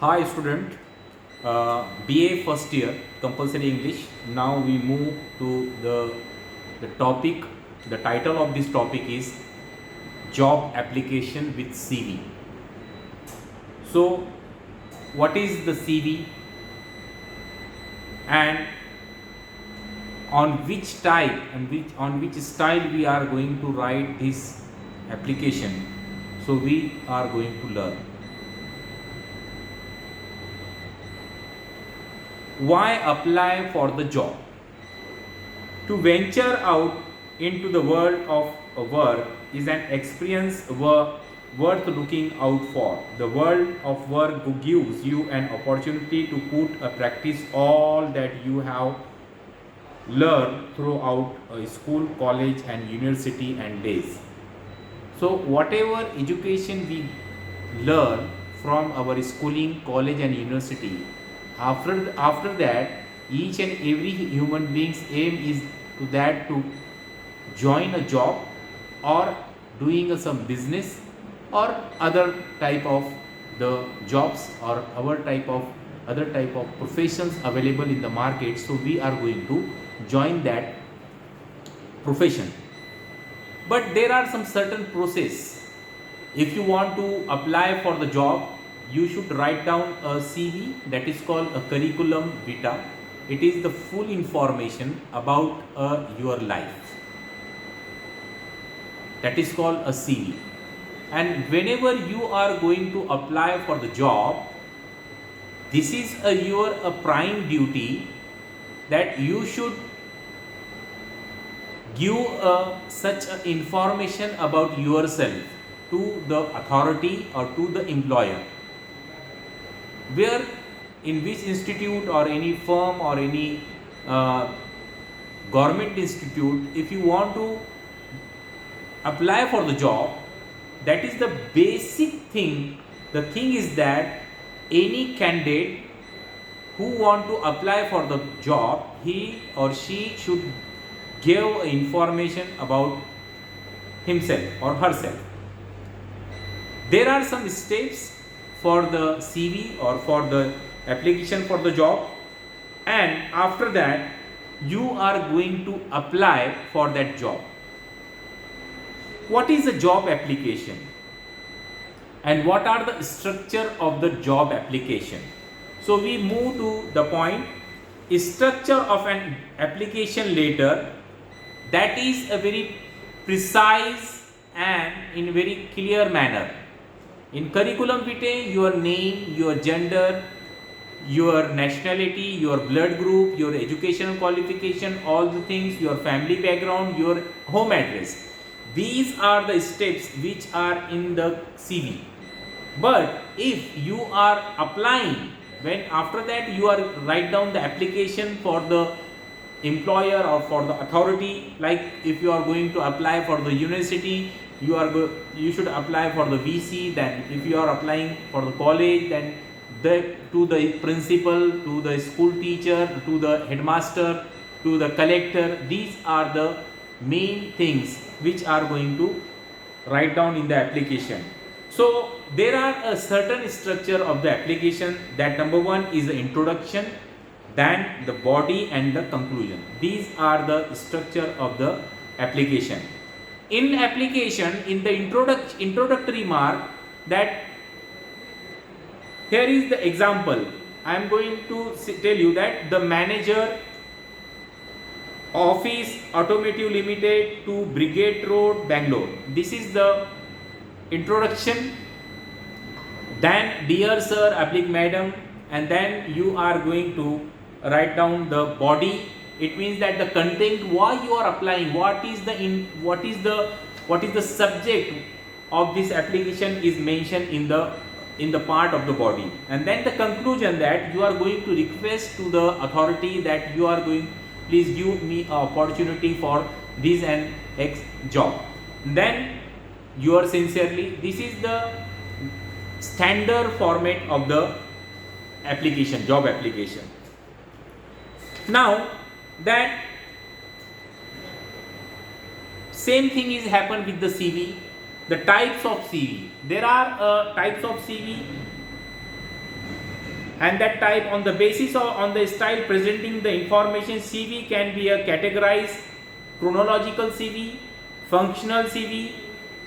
Hi student, BA first year compulsory English. Now we move to the topic. The title of this topic is job application with CV. So what is the CV and on which type and on which style we are going to write this application? So we are going to learn. Why apply for the job? To venture out into the world of work is an experience worth looking out for. The world of work gives you an opportunity to put a practice all that you have learned throughout school, college and university and days. So whatever education we learn from our schooling, college and university, after that each and every human being's aim is to join a job or doing some business or other type of the jobs or other type of professions available in the market. So we are going to join that profession, but there are some certain process. If you want to apply for the job, you should write down a CV, that is called a curriculum vitae. It is the full information about your life. That is called a CV. And whenever you are going to apply for the job, this is your prime duty that you should give such information about yourself to the authority or to the employer. Where, in which institute or any firm or any government institute, if you want to apply for the job, that is the basic thing. The thing is that any candidate who want to apply for the job, he or she should give information about himself or herself. There are some steps for the CV or for the application for the job, and after that you are going to apply for that job. What is a job application and what are the structure of the job application? So we move to the point, structure of an application letter. That is a very precise and in very clear manner. In curriculum vitae, your name, your gender, your nationality, your blood group, your educational qualification, all the things, your family background, your home address. These are the steps which are in the CV. But if you are applying, when after that you are write down the application for the employer or for the authority, like if you are going to apply for the university, you should apply for the VC. Then if you are applying for the college, then to the principal, to the school teacher, to the headmaster, to the collector. These are the main things which are going to write down in the application. So there are a certain structure of the application. That number one is the introduction, then the body and the conclusion. These are the structure of the application. In application, in the introductory mark, that here is the example. I am going to tell you that the manager, office automotive limited to Brigade Road, Bangalore. This is the introduction. Then dear sir, applic madam, and then you are going to write down the body. It means that the content, why you are applying, what is the subject of this application is mentioned in the part of the body. And then the conclusion, that you are going to request to the authority that you are going, please give me an opportunity for this and X job. Then yours sincerely. This is the standard format of the application, job application. Now that same thing is happened with the CV. The types of CV. There are types of CV and that type on the basis of on the style presenting the information. CV can be a categorized chronological CV, functional CV,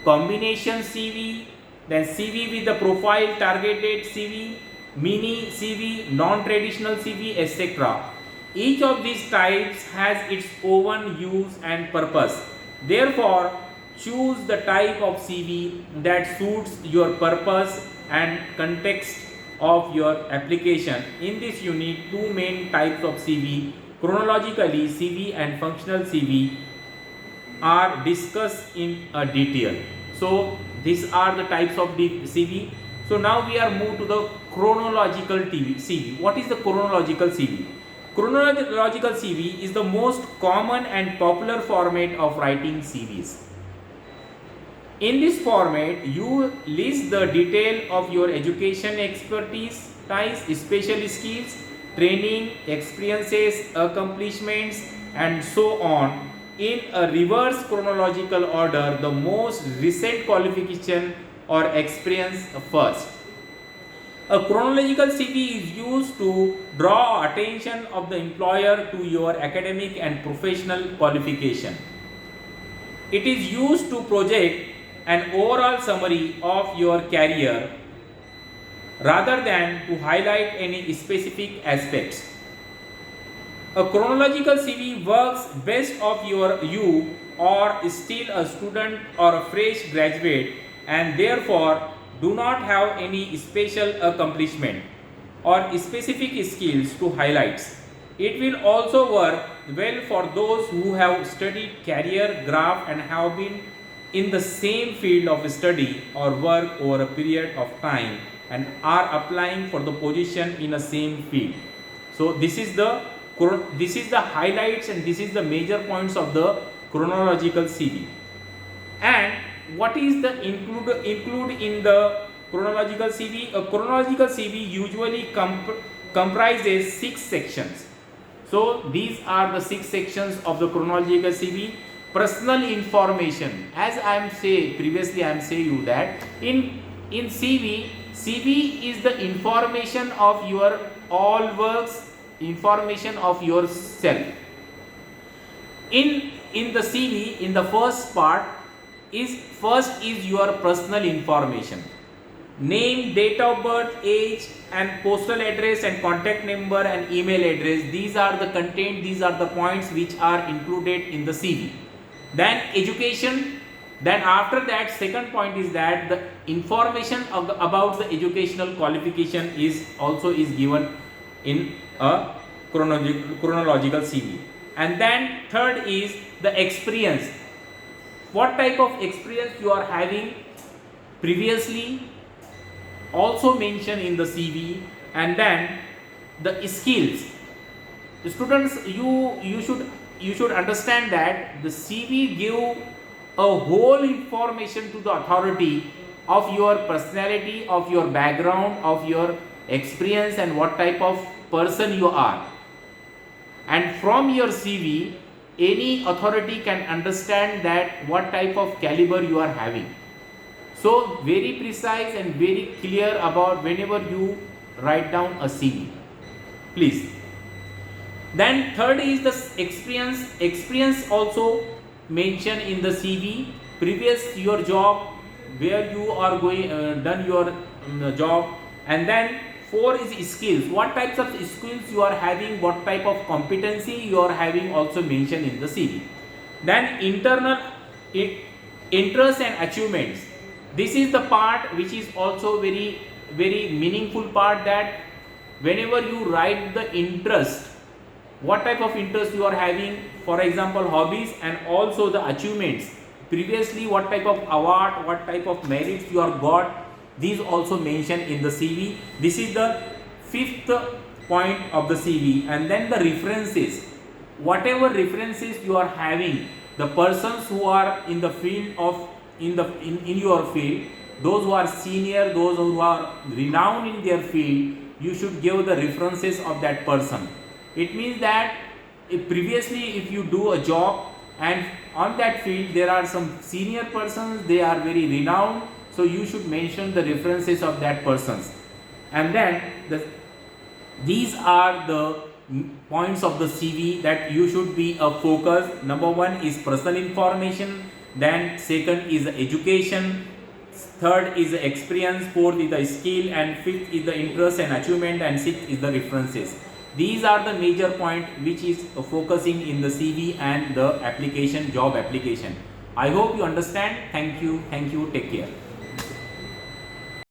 combination CV, then CV with the profile targeted CV, mini CV, non-traditional CV, etc. Each of these types has its own use and purpose. Therefore, choose the type of CV that suits your purpose and context of your application. In this you need two main types of CV. Chronologically, CV and functional CV are discussed in a detail. So these are the types of the CV. So now we are moved to the chronological CV. What is the chronological CV? Chronological CV is the most common and popular format of writing CVs. In this format, you list the detail of your education expertise, special skills, training, experiences, accomplishments, and so on in a reverse chronological order, the most recent qualification or experience first. A chronological CV is used to draw attention of the employer to your academic and professional qualification. It is used to project an overall summary of your career rather than to highlight any specific aspects. A chronological CV works best of you are still a student or a fresh graduate and therefore do not have any special accomplishment or specific skills to highlight. It will also work well for those who have studied career graph and have been in the same field of study or work over a period of time and are applying for the position in the same field. So this is the highlights and this is the major points of the chronological CV. And what is the include in the chronological CV? A chronological CV usually comprises 6 sections. So these are the 6 sections of the chronological CV. Personal information, as I am saying you that in CV is the information of your all works, information of yourself. In the CV, in the first part is your personal information, name, date of birth, age, and postal address and contact number and email address. These are the content, these are the points which are included in the CV. Then education, then after that second point is that the information about the educational qualification is given in a chronological CV. And then third is the experience, what type of experience you are having previously, also mentioned in the CV. And then the skills. The students, you should understand that the CV give a whole information to the authority of your personality, of your background, of your experience and what type of person you are. And from your CV, any authority can understand that what type of caliber you are having. So very precise and very clear about whenever you write down a CV, please. Then third is the experience. Experience also mentioned in the CV. Previous your job, where you are going done your job. And then 4 is skills. What types of skills you are having, what type of competency you are having, also mentioned in the CV. Then internal interests and achievements. This is the part which is also very meaningful part, that whenever you write the interest, what type of interest you are having, for example hobbies, and also the achievements, previously what type of award, what type of merits you are got, these also mentioned in the CV. This is the 5th point of the CV. And then the references, whatever references you are having, the persons who are in the field of in your field, those who are senior, those who are renowned in their field, you should give the references of that person. It means that if previously if you do a job and on that field there are some senior persons, they are very renowned, so you should mention the references of that persons. And then These are the points of the CV that you should be a focus. Number one is personal information, then second is the education, third is the experience, fourth is the skill, and fifth is the interest and achievement, and sixth is the references. These are the major point which is focusing in the CV and the application, job application. I hope you understand. Thank you, take care.